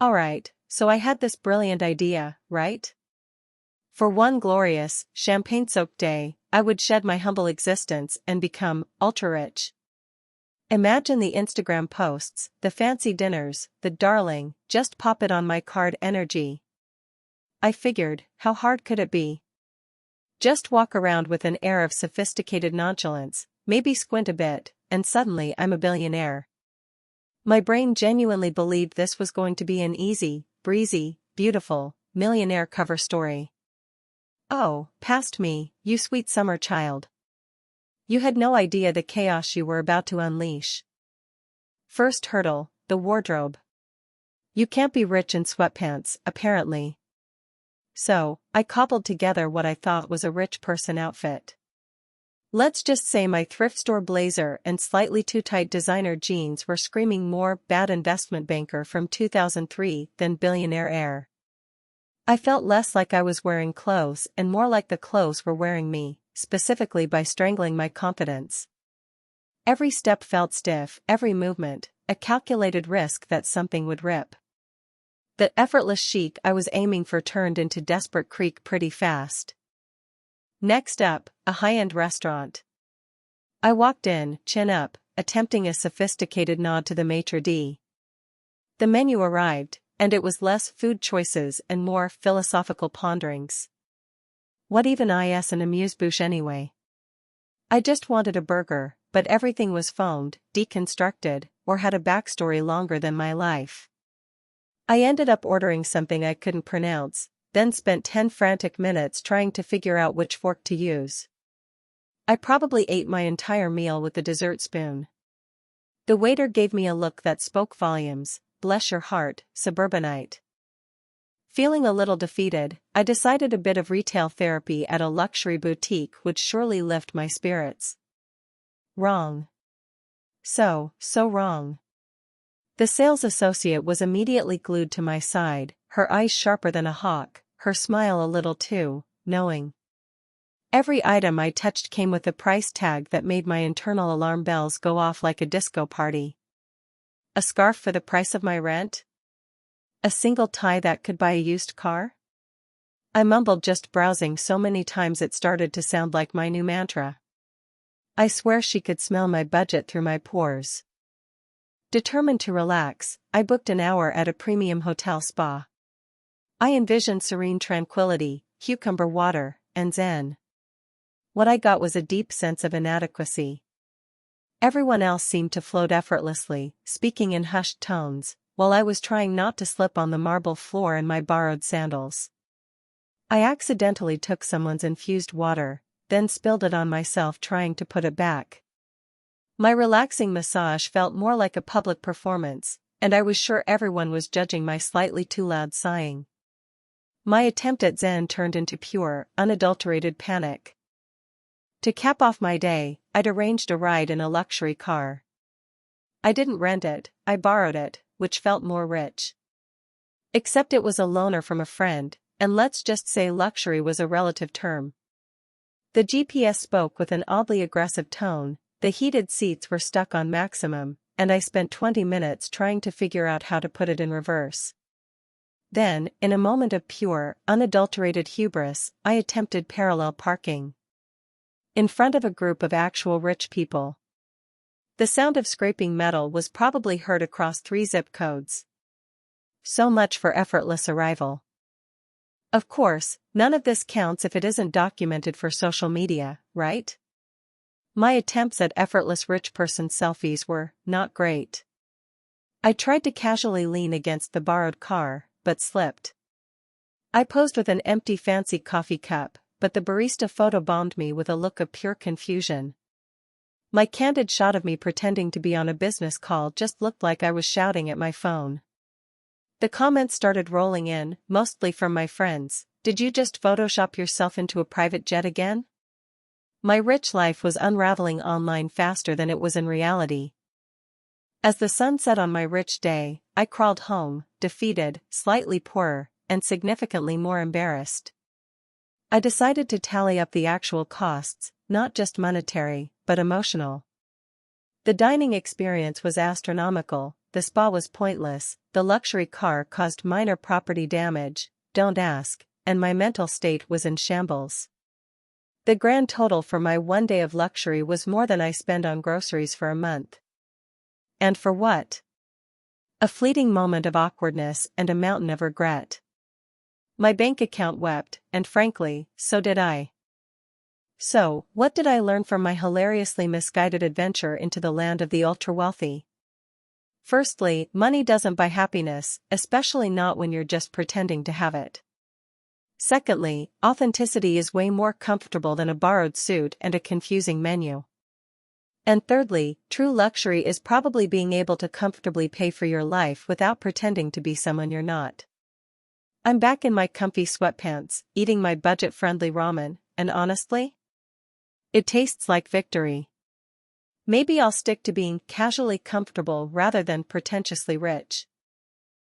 Alright, so I had this brilliant idea, right? For one glorious, champagne-soaked day, I would shed my humble existence and become ultra-rich. Imagine the Instagram posts, the fancy dinners, the darling, just pop it on my card energy. I figured, how hard could it be? Just walk around with an air of sophisticated nonchalance, maybe squint a bit, and suddenly I'm a billionaire. My brain genuinely believed this was going to be an easy, breezy, beautiful, millionaire cover story. Oh, past me, you sweet summer child. You had no idea the chaos you were about to unleash. First hurdle, the wardrobe. You can't be rich in sweatpants, apparently. So, I cobbled together what I thought was a rich person outfit. Let's just say my thrift store blazer and slightly too tight designer jeans were screaming more bad investment banker from 2003 than billionaire heir. I felt less like I was wearing clothes and more like the clothes were wearing me, specifically by strangling my confidence. Every step felt stiff, every movement, a calculated risk that something would rip. The effortless chic I was aiming for turned into desperate creak pretty fast. Next up, a high-end restaurant. I walked in, chin up, attempting a sophisticated nod to the maitre d'. The menu arrived, and it was less food choices and more philosophical ponderings. What even is an amuse-bouche anyway? I just wanted a burger, but everything was phoned, deconstructed, or had a backstory longer than my life. I ended up ordering something I couldn't pronounce, then spent 10 frantic minutes trying to figure out which fork to use. I probably ate my entire meal with the dessert spoon. The waiter gave me a look that spoke volumes. Bless your heart, suburbanite. Feeling a little defeated, I decided a bit of retail therapy at a luxury boutique would surely lift my spirits. Wrong. So wrong. The sales associate was immediately glued to my side, her eyes sharper than a hawk, her smile a little too knowing. Every item I touched came with a price tag that made my internal alarm bells go off like a disco party. A scarf for the price of my rent? A single tie that could buy a used car? I mumbled, just browsing so many times it started to sound like my new mantra. I swear she could smell my budget through my pores. Determined to relax, I booked an hour at a premium hotel spa. I envisioned serene tranquility, cucumber water, and zen. What I got was a deep sense of inadequacy. Everyone else seemed to float effortlessly, speaking in hushed tones, while I was trying not to slip on the marble floor in my borrowed sandals. I accidentally took someone's infused water, then spilled it on myself trying to put it back. My relaxing massage felt more like a public performance, and I was sure everyone was judging my slightly too loud sighing. My attempt at zen turned into pure, unadulterated panic. To cap off my day, I'd arranged a ride in a luxury car. I didn't rent it, I borrowed it, which felt more rich. Except it was a loaner from a friend, and let's just say luxury was a relative term. The GPS spoke with an oddly aggressive tone, the heated seats were stuck on maximum, and I spent 20 minutes trying to figure out how to put it in reverse. Then, in a moment of pure, unadulterated hubris, I attempted parallel parking. In front of a group of actual rich people. The sound of scraping metal was probably heard across 3 zip codes. So much for effortless arrival. Of course, none of this counts if it isn't documented for social media, right? My attempts at effortless rich person selfies were not great. I tried to casually lean against the borrowed car, but slipped. I posed with an empty fancy coffee cup, but the barista photobombed me with a look of pure confusion. My candid shot of me pretending to be on a business call just looked like I was shouting at my phone. The comments started rolling in, mostly from my friends. Did you just Photoshop yourself into a private jet again? My rich life was unraveling online faster than it was in reality. As the sun set on my rich day, I crawled home, defeated, slightly poorer, and significantly more embarrassed. I decided to tally up the actual costs, not just monetary, but emotional. The dining experience was astronomical, the spa was pointless, the luxury car caused minor property damage, don't ask, and my mental state was in shambles. The grand total for my one day of luxury was more than I spend on groceries for a month. And for what? A fleeting moment of awkwardness and a mountain of regret. My bank account wept, and frankly, so did I. So, what did I learn from my hilariously misguided adventure into the land of the ultra-wealthy? Firstly, money doesn't buy happiness, especially not when you're just pretending to have it. Secondly, authenticity is way more comfortable than a borrowed suit and a confusing menu. And thirdly, true luxury is probably being able to comfortably pay for your life without pretending to be someone you're not. I'm back in my comfy sweatpants, eating my budget-friendly ramen, and honestly, it tastes like victory. Maybe I'll stick to being casually comfortable rather than pretentiously rich.